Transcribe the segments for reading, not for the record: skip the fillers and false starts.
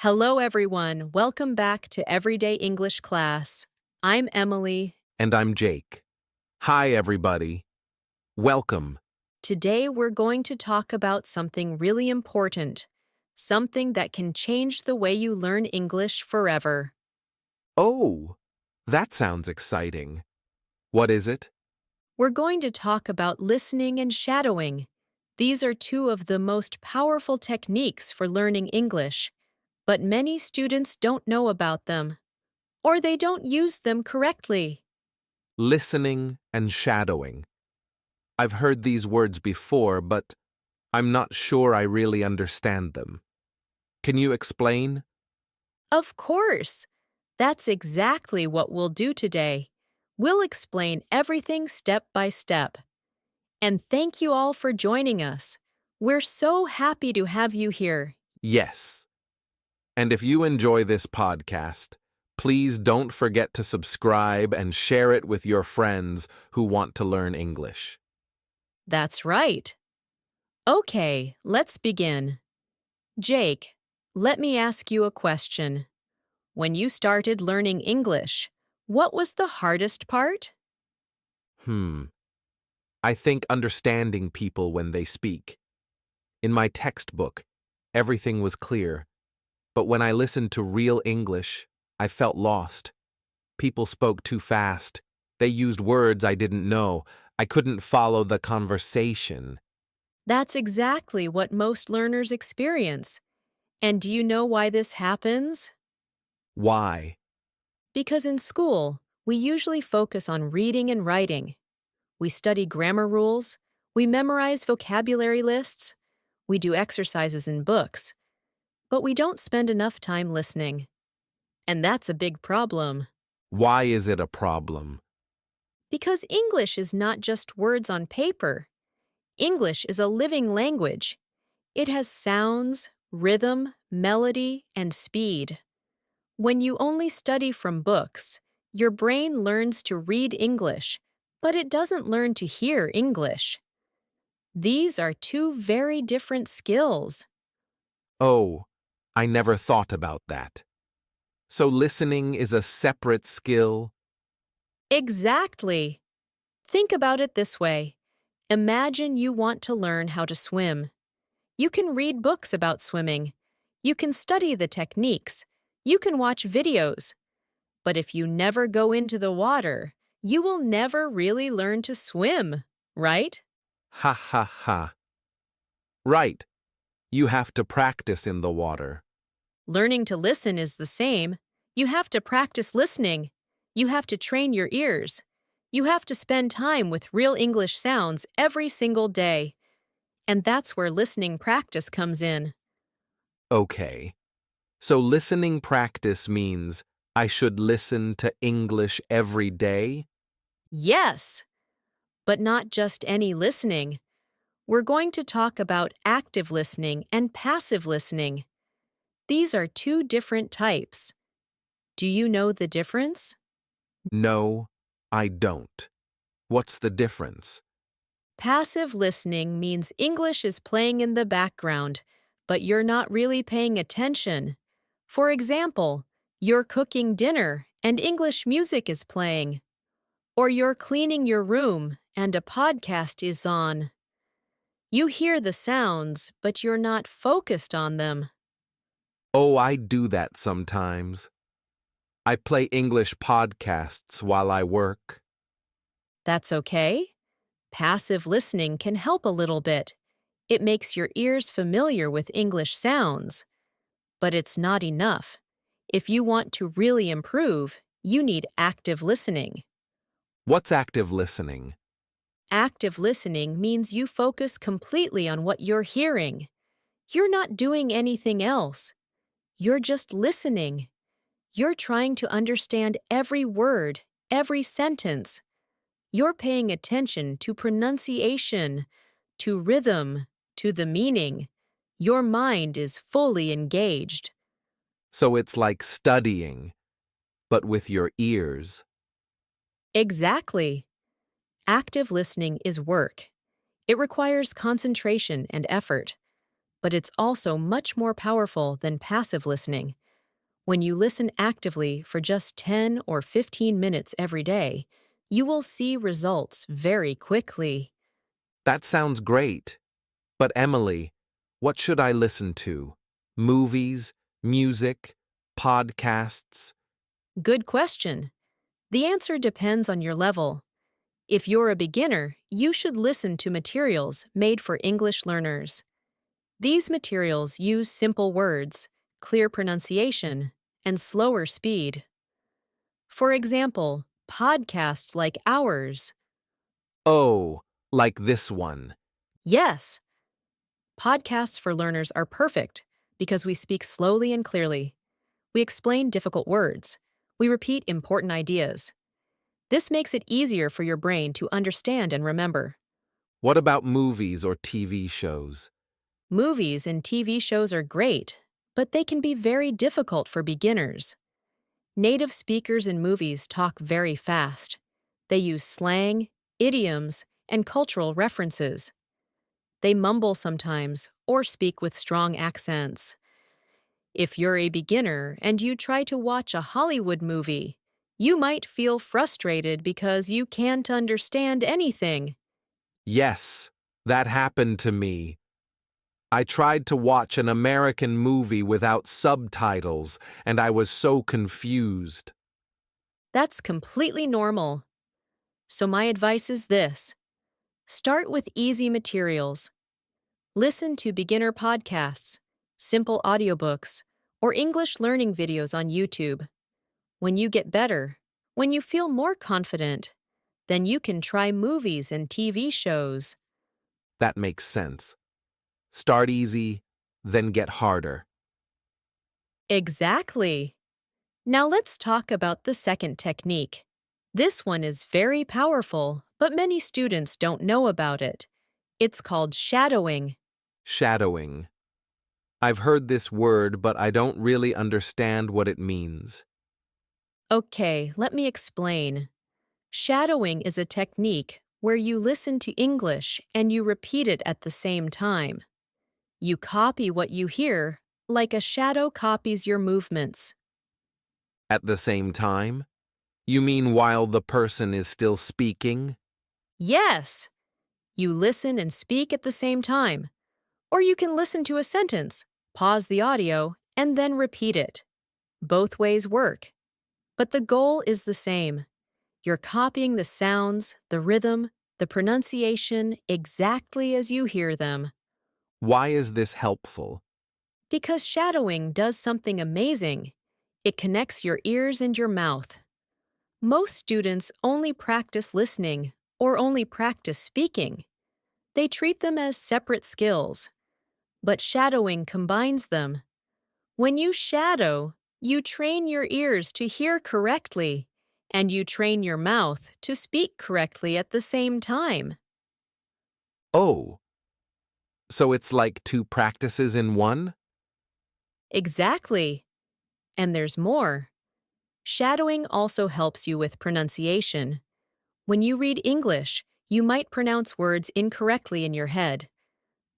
Hello, everyone. Welcome back to Everyday English Class. I'm Emily. And I'm Jake. Hi, everybody. Welcome. Today, we're going to talk about something really important, something that can change the way you learn English forever. Oh, that sounds exciting. What is it? We're going to talk about listening and shadowing. These are two of the most powerful techniques for learning English, but many students don't know about them, or they don't use them correctly. Listening and shadowing. I've heard these words before, but I'm not sure I really understand them. Can you explain? Of course! That's exactly what we'll do today. We'll explain everything step by step. And thank you all for joining us. We're so happy to have you here. Yes. And if you enjoy this podcast, please don't forget to subscribe and share it with your friends who want to learn English. That's right. Okay, let's begin. Jake, let me ask you a question. When you started learning English, what was the hardest part? I think understanding people when they speak. In my textbook, everything was clear. But when I listened to real English, I felt lost. People spoke too fast. They used words I didn't know. I couldn't follow the conversation. That's exactly what most learners experience. And do you know why this happens? Why? Because in school, we usually focus on reading and writing. We study grammar rules, we memorize vocabulary lists, we do exercises in books, but we don't spend enough time listening. And that's a big problem. Why is it a problem? Because English is not just words on paper. English is a living language. It has sounds, rhythm, melody, and speed. When you only study from books, your brain learns to read English, but it doesn't learn to hear English. These are two very different skills. Oh, I never thought about that. So listening is a separate skill? Exactly. Think about it this way. Imagine you want to learn how to swim. You can read books about swimming. You can study the techniques. You can watch videos. But if you never go into the water, you will never really learn to swim, right? Ha ha ha. Right. You have to practice in the water. Learning to listen is the same. You have to practice listening. You have to train your ears. You have to spend time with real English sounds every single day. And that's where listening practice comes in. Okay. So listening practice means I should listen to English every day? Yes! But not just any listening. We're going to talk about active listening and passive listening. These are two different types. Do you know the difference? No, I don't. What's the difference? Passive listening means English is playing in the background, but you're not really paying attention. For example, you're cooking dinner and English music is playing. Or you're cleaning your room and a podcast is on. You hear the sounds, but you're not focused on them. Oh, I do that sometimes. I play English podcasts while I work. That's okay. Passive listening can help a little bit. It makes your ears familiar with English sounds. But it's not enough. If you want to really improve, you need active listening. What's active listening? Active listening means you focus completely on what you're hearing. You're not doing anything else. You're just listening. You're trying to understand every word, every sentence. You're paying attention to pronunciation, to rhythm, to the meaning. Your mind is fully engaged. So it's like studying, but with your ears. Exactly. Active listening is work. It requires concentration and effort. but it's also much more powerful than passive listening. When you listen actively for just 10 or 15 minutes every day, you will see results very quickly. That sounds great. But Emily, what should I listen to? Movies, music, podcasts? Good question. The answer depends on your level. If you're a beginner, you should listen to materials made for English learners. These materials use simple words, clear pronunciation, and slower speed. For example, podcasts like ours. Oh, like this one. Yes, podcasts for learners are perfect because we speak slowly and clearly. We explain difficult words. We repeat important ideas. This makes it easier for your brain to understand and remember. What about movies or TV shows? Movies and TV shows are great, but they can be very difficult for beginners. Native speakers in movies talk very fast. They use slang, idioms, and cultural references. They mumble sometimes or speak with strong accents. If you're a beginner and you try to watch a Hollywood movie, you might feel frustrated because you can't understand anything. Yes, that happened to me. I tried to watch an American movie without subtitles, and I was so confused. That's completely normal. So my advice is this. Start with easy materials. Listen to beginner podcasts, simple audiobooks, or English learning videos on YouTube. When you get better, when you feel more confident, then you can try movies and TV shows. That makes sense. Start easy, then get harder. Exactly. Now let's talk about the second technique. This one is very powerful, but many students don't know about it. It's called shadowing. Shadowing. I've heard this word, but I don't really understand what it means. Okay, let me explain. Shadowing is a technique where you listen to English and you repeat it at the same time. You copy what you hear, like a shadow copies your movements. At the same time? You mean while the person is still speaking? Yes! You listen and speak at the same time. Or you can listen to a sentence, pause the audio, and then repeat it. Both ways work. But the goal is the same. You're copying the sounds, the rhythm, the pronunciation exactly as you hear them. Why is this helpful? Because shadowing does something amazing. It connects your ears and your mouth. Most students only practice listening or only practice speaking. They treat them as separate skills. But shadowing combines them. When you shadow, you train your ears to hear correctly, and you train your mouth to speak correctly at the same time. Oh, so it's like two practices in one? Exactly. And there's more. Shadowing also helps you with pronunciation. When you read English, you might pronounce words incorrectly in your head.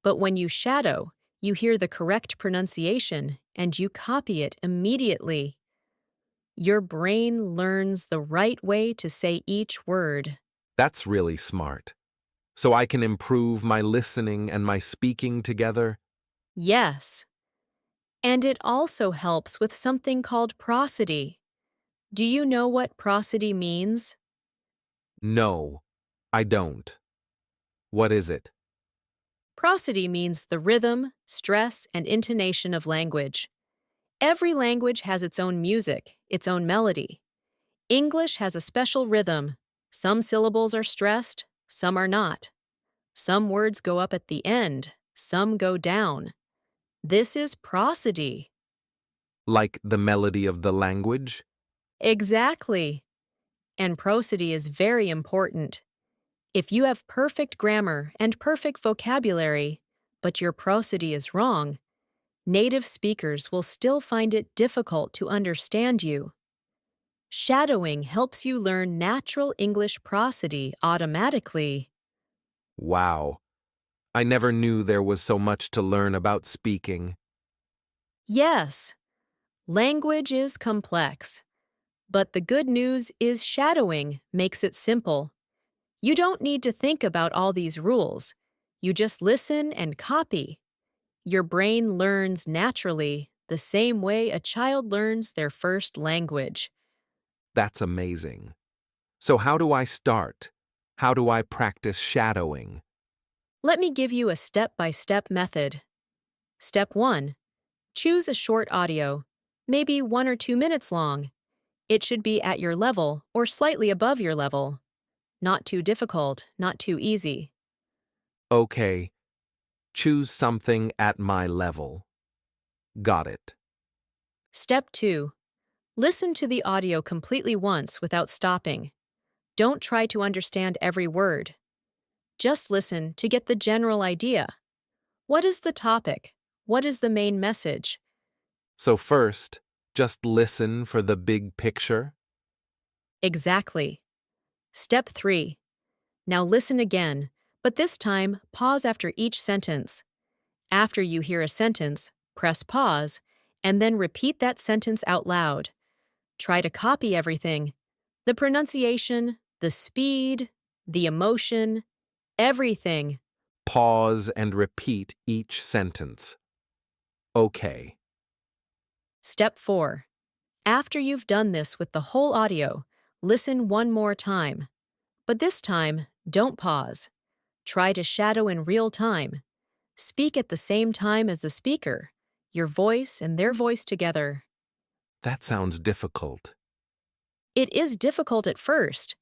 But when you shadow, you hear the correct pronunciation and you copy it immediately. Your brain learns the right way to say each word. That's really smart. So I can improve my listening and my speaking together? Yes. And it also helps with something called prosody. Do you know what prosody means? No, I don't. What is it? Prosody means the rhythm, stress, and intonation of language. Every language has its own music, its own melody. English has a special rhythm. Some syllables are stressed, some are not. Some words go up at the end, some go down. This is prosody. Like the melody of the language? Exactly. And prosody is very important. If you have perfect grammar and perfect vocabulary, but your prosody is wrong, native speakers will still find it difficult to understand you. Shadowing helps you learn natural English prosody automatically. Wow. I never knew there was so much to learn about speaking. Yes, language is complex, but the good news is shadowing makes it simple. You don't need to think about all these rules. You just listen and copy. Your brain learns naturally, the same way a child learns their first language. That's amazing. So how do I start? How do I practice shadowing? Let me give you a step-by-step method. Step 1. Choose a short audio, maybe 1 or 2 minutes long. It should be at your level or slightly above your level. Not too difficult, not too easy. Okay, choose something at my level. Got it. Step 2. Listen to the audio completely once without stopping. Don't try to understand every word. Just listen to get the general idea. What is the topic? What is the main message? So first, just listen for the big picture. Exactly. Step 3. Now listen again, but this time pause after each sentence. After you hear a sentence, press pause, and then repeat that sentence out loud. Try to copy everything: the pronunciation, the speed, the emotion, everything. Pause and repeat each sentence. Okay. Step 4. After you've done this with the whole audio, listen one more time. But this time, don't pause. Try to shadow in real time. Speak at the same time as the speaker, your voice and their voice together. That sounds difficult. It is difficult at first,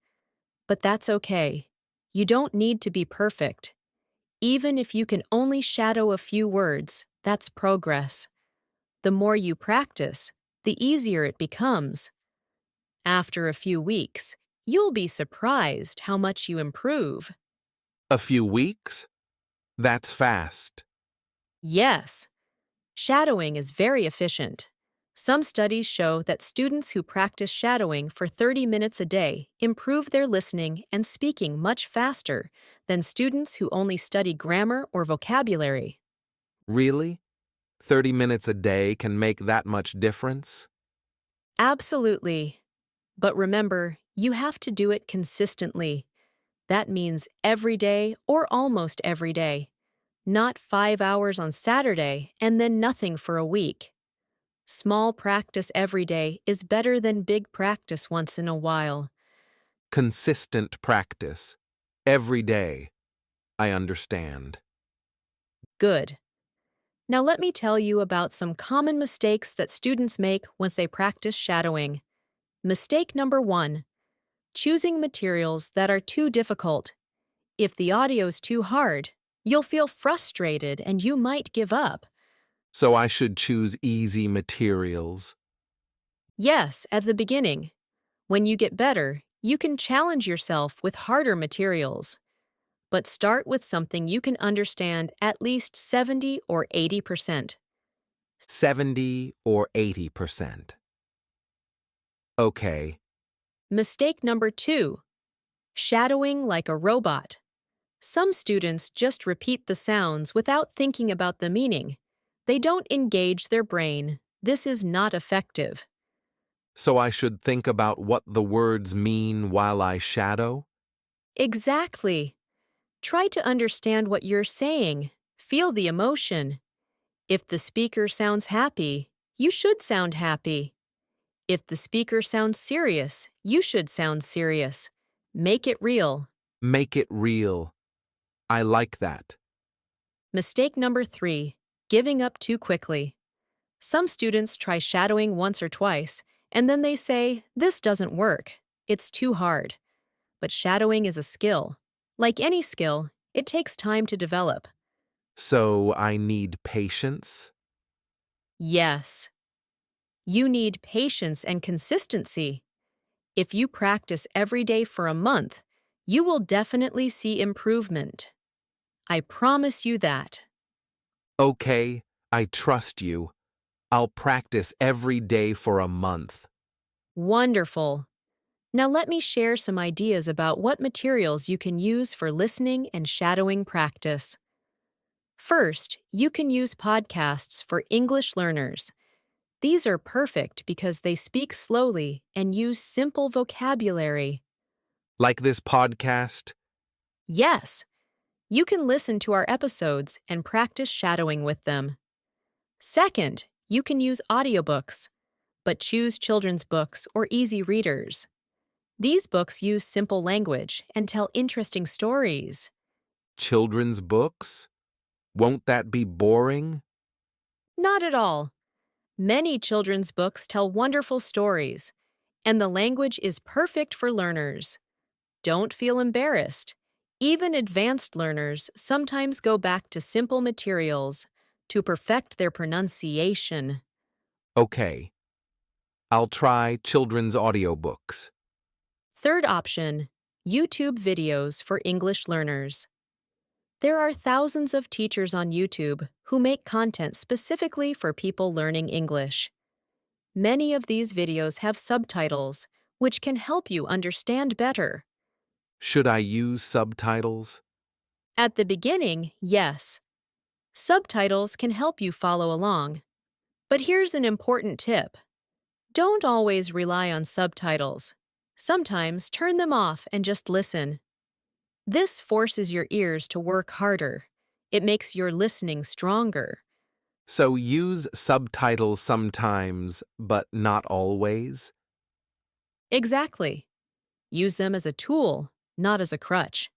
but that's okay. You don't need to be perfect. Even if you can only shadow a few words, that's progress. The more you practice, the easier it becomes. After a few weeks, you'll be surprised how much you improve. A few weeks? That's fast. Yes, shadowing is very efficient. Some studies show that students who practice shadowing for 30 minutes a day improve their listening and speaking much faster than students who only study grammar or vocabulary. Really? 30 minutes a day can make that much difference? Absolutely. But remember, you have to do it consistently. That means every day or almost every day. Not 5 hours on Saturday and then nothing for a week. Small practice every day is better than big practice once in a while. Consistent practice. Every day. I understand. Good. Now let me tell you about some common mistakes that students make once they practice shadowing. Mistake number 1. Choosing materials that are too difficult. If the audio's too hard, you'll feel frustrated and you might give up. So I should choose easy materials. Yes, at the beginning. When you get better, you can challenge yourself with harder materials. But start with something you can understand at least 70 or 80%. 70 or 80%. Okay. Mistake number 2. Shadowing like a robot. Some students just repeat the sounds without thinking about the meaning. They don't engage their brain. This is not effective. So I should think about what the words mean while I shadow? Exactly. Try to understand what you're saying. Feel the emotion. If the speaker sounds happy, you should sound happy. If the speaker sounds serious, you should sound serious. Make it real. Make it real. I like that. Mistake number 3. Giving up too quickly. Some students try shadowing once or twice, and then they say, "This doesn't work. It's too hard." But shadowing is a skill. Like any skill, it takes time to develop. So I need patience? Yes. You need patience and consistency. If you practice every day for a month, you will definitely see improvement. I promise you that. Okay, I trust you. I'll practice every day for a month. Wonderful. Now let me share some ideas about what materials you can use for listening and shadowing practice. First, you can use podcasts for English learners. These are perfect because they speak slowly and use simple vocabulary. Like this podcast? Yes, you can listen to our episodes and practice shadowing with them. Second, you can use audiobooks, but choose children's books or easy readers. These books use simple language and tell interesting stories. Children's books? Won't that be boring? Not at all. Many children's books tell wonderful stories, and the language is perfect for learners. Don't feel embarrassed. Even advanced learners sometimes go back to simple materials to perfect their pronunciation. Okay. I'll try children's audiobooks. Third option, YouTube videos for English learners. There are thousands of teachers on YouTube who make content specifically for people learning English. Many of these videos have subtitles, which can help you understand better. Should I use subtitles? At the beginning, yes. Subtitles can help you follow along. But here's an important tip. Don't always rely on subtitles. Sometimes turn them off and just listen. This forces your ears to work harder. It makes your listening stronger. So use subtitles sometimes, but not always? Exactly. Use them as a tool, not as a crutch.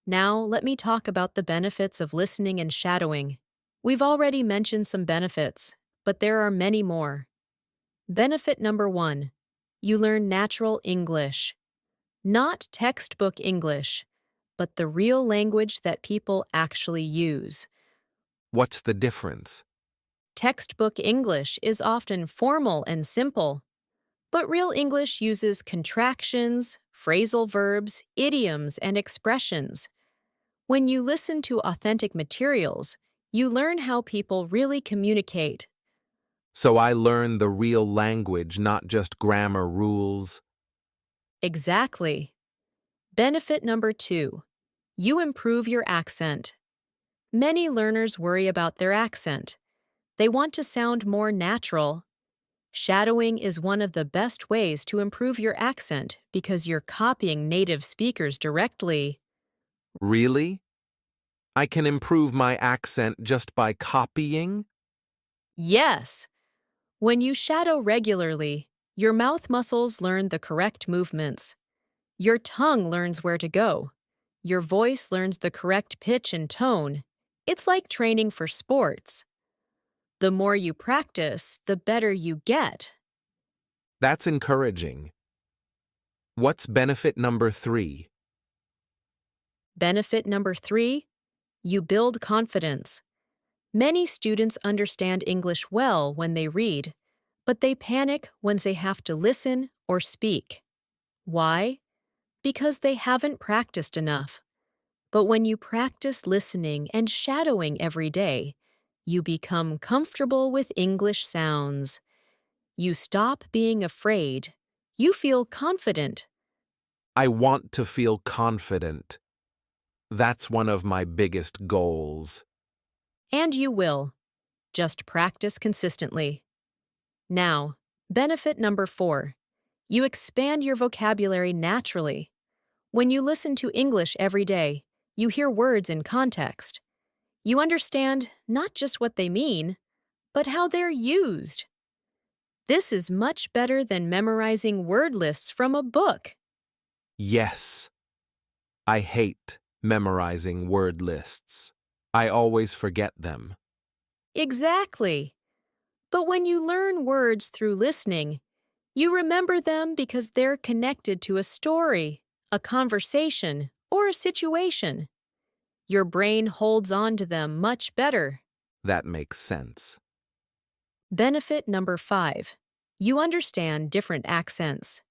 Now, let me talk about the benefits of listening and shadowing. We've already mentioned some benefits, but there are many more. Benefit number 1. You learn natural English. Not textbook English, but the real language that people actually use. What's the difference? Textbook English is often formal and simple, but real English uses contractions, phrasal verbs, idioms, and expressions. When you listen to authentic materials, you learn how people really communicate. So I learn the real language, not just grammar rules. Exactly. Benefit number 2. You improve your accent. Many learners worry about their accent. They want to sound more natural. Shadowing is one of the best ways to improve your accent because you're copying native speakers directly. Really? I can improve my accent just by copying? Yes! When you shadow regularly, your mouth muscles learn the correct movements. Your tongue learns where to go. Your voice learns the correct pitch and tone. It's like training for sports. The more you practice, the better you get. That's encouraging. What's benefit number 3? Benefit number 3, you build confidence. Many students understand English well when they read, but they panic when they have to listen or speak. Why? Because they haven't practiced enough. But when you practice listening and shadowing every day, you become comfortable with English sounds. You stop being afraid. You feel confident. I want to feel confident. That's one of my biggest goals. And you will. Just practice consistently. Now, benefit number 4. You expand your vocabulary naturally. When you listen to English every day, you hear words in context. You understand not just what they mean, but how they're used. This is much better than memorizing word lists from a book. Yes. I hate memorizing word lists. I always forget them. Exactly. But when you learn words through listening, you remember them because they're connected to a story, a conversation, or a situation. Your brain holds on to them much better. That makes sense. Benefit number 5. You understand different accents.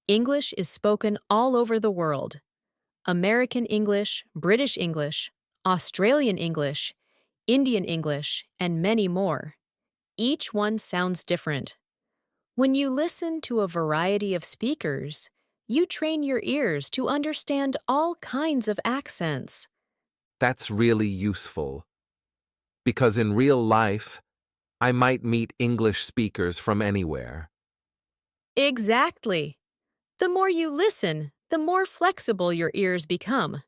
English is spoken all over the world. American English, British English, Australian English, Indian English, and many more. Each one sounds different. When you listen to a variety of speakers, you train your ears to understand all kinds of accents. That's really useful. Because in real life, I might meet English speakers from anywhere. Exactly. The more you listen, the more flexible your ears become.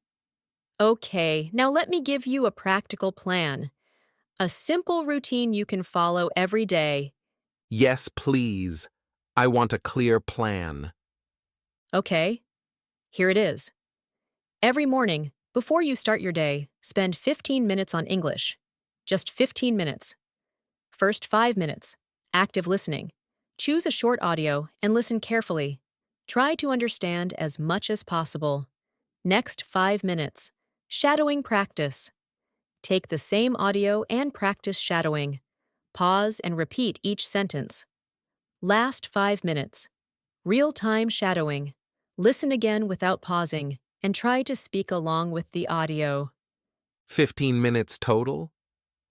Okay, now let me give you a practical plan. A simple routine you can follow every day. Yes, please. I want a clear plan. Okay, here it is. Every morning, before you start your day, spend 15 minutes on English. Just 15 minutes. First 5 minutes, active listening. Choose a short audio and listen carefully. Try to understand as much as possible. Next 5 minutes, shadowing practice. Take the same audio and practice shadowing. Pause and repeat each sentence. Last 5 minutes, real-time shadowing. Listen again without pausing and try to speak along with the audio. 15 minutes total?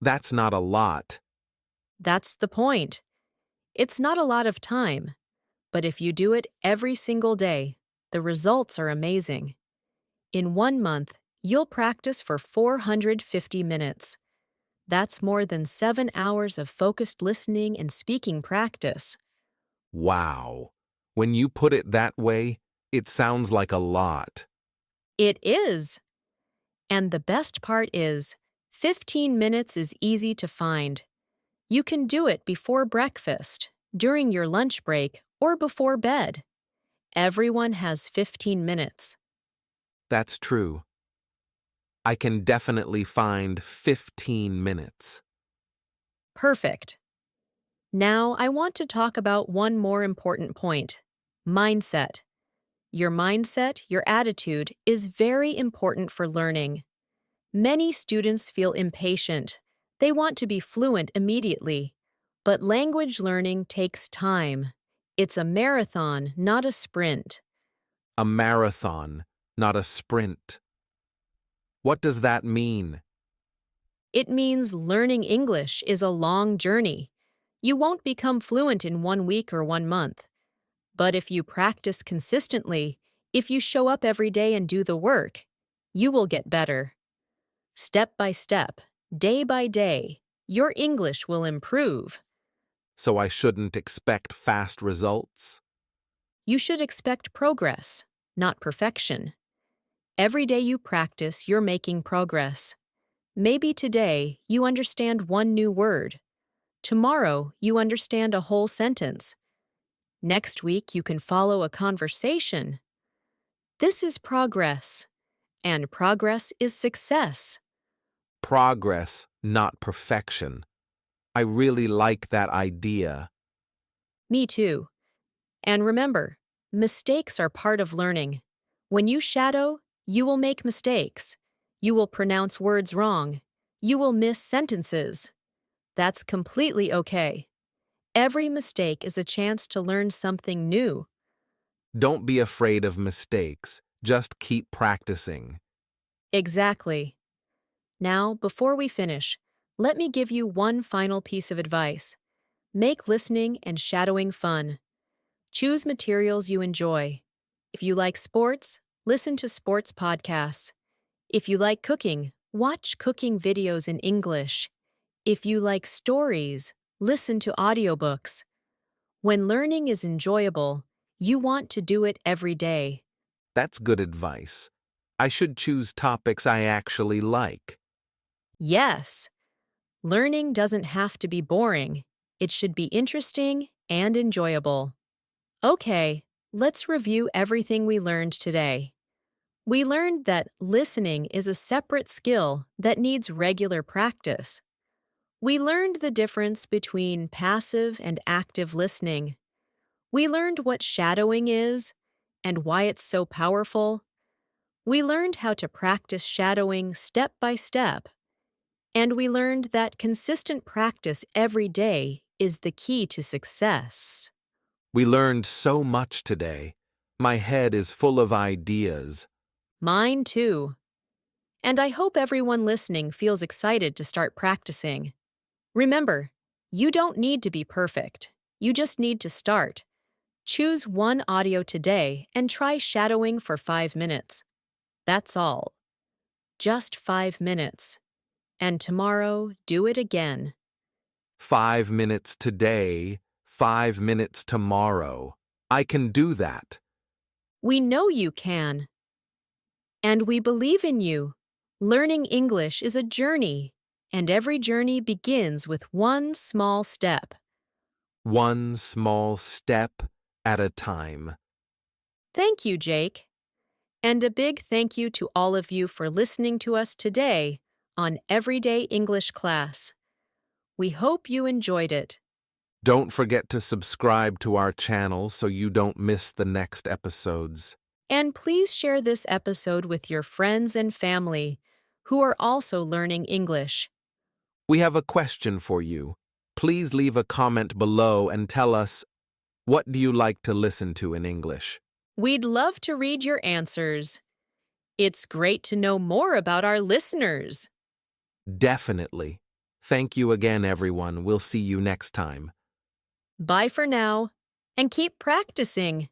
That's not a lot. That's the point. It's not a lot of time, but if you do it every single day, the results are amazing. In 1 month, you'll practice for 450 minutes. That's more than 7 hours of focused listening and speaking practice. Wow. When you put it that way, it sounds like a lot. It is. And the best part is, 15 minutes is easy to find. You can do it before breakfast, during your lunch break, or before bed. Everyone has 15 minutes. That's true. I can definitely find 15 minutes. Perfect. Now, I want to talk about one more important point: mindset. Your mindset, your attitude, is very important for learning. Many students feel impatient. They want to be fluent immediately. But language learning takes time. It's a marathon, not a sprint. A marathon, not a sprint. What does that mean? It means learning English is a long journey. You won't become fluent in 1 week or 1 month. But if you practice consistently, if you show up every day and do the work, you will get better. Step by step, day by day, your English will improve. So I shouldn't expect fast results? You should expect progress, not perfection. Every day you practice, you're making progress. Maybe today you understand one new word. Tomorrow you understand a whole sentence. Next week you can follow a conversation. This is progress, and progress is success. Progress, not perfection. I really like that idea. Me too. And remember, mistakes are part of learning. When you shadow, you will make mistakes. You will pronounce words wrong. You will miss sentences. That's completely okay. Every mistake is a chance to learn something new. Don't be afraid of mistakes. Just keep practicing. Exactly. Now, before we finish, let me give you one final piece of advice. Make listening and shadowing fun. Choose materials you enjoy. If you like sports, listen to sports podcasts. If you like cooking, watch cooking videos in English. If you like stories, listen to audiobooks. When learning is enjoyable, you want to do it every day. That's good advice. I should choose topics I actually like. Yes, learning doesn't have to be boring. It should be interesting and enjoyable. Okay, let's review everything we learned today. We learned that listening is a separate skill that needs regular practice. We learned the difference between passive and active listening. We learned what shadowing is and why it's so powerful. We learned how to practice shadowing step by step. And we learned that consistent practice every day is the key to success. We learned so much today. My head is full of ideas. Mine too. And I hope everyone listening feels excited to start practicing. Remember, you don't need to be perfect. You just need to start. Choose one audio today and try shadowing for 5 minutes. That's all. Just 5 minutes. and tomorrow do it again. 5 minutes today, 5 minutes tomorrow. I can do that. We know you can. And we believe in you. Learning English is a journey, and every journey begins with one small step. One small step at a time. Thank you, Jake. And a big thank you to all of you for listening to us today on Everyday English Class. We hope you enjoyed it. Don't forget to subscribe to our channel so you don't miss the next episodes. And please share this episode with your friends and family who are also learning English. We have a question for you. Please leave a comment below and tell us, what do you like to listen to in English? We'd love to read your answers. It's great to know more about our listeners. Definitely. Thank you again, everyone. We'll see you next time. Bye for now, and keep practicing.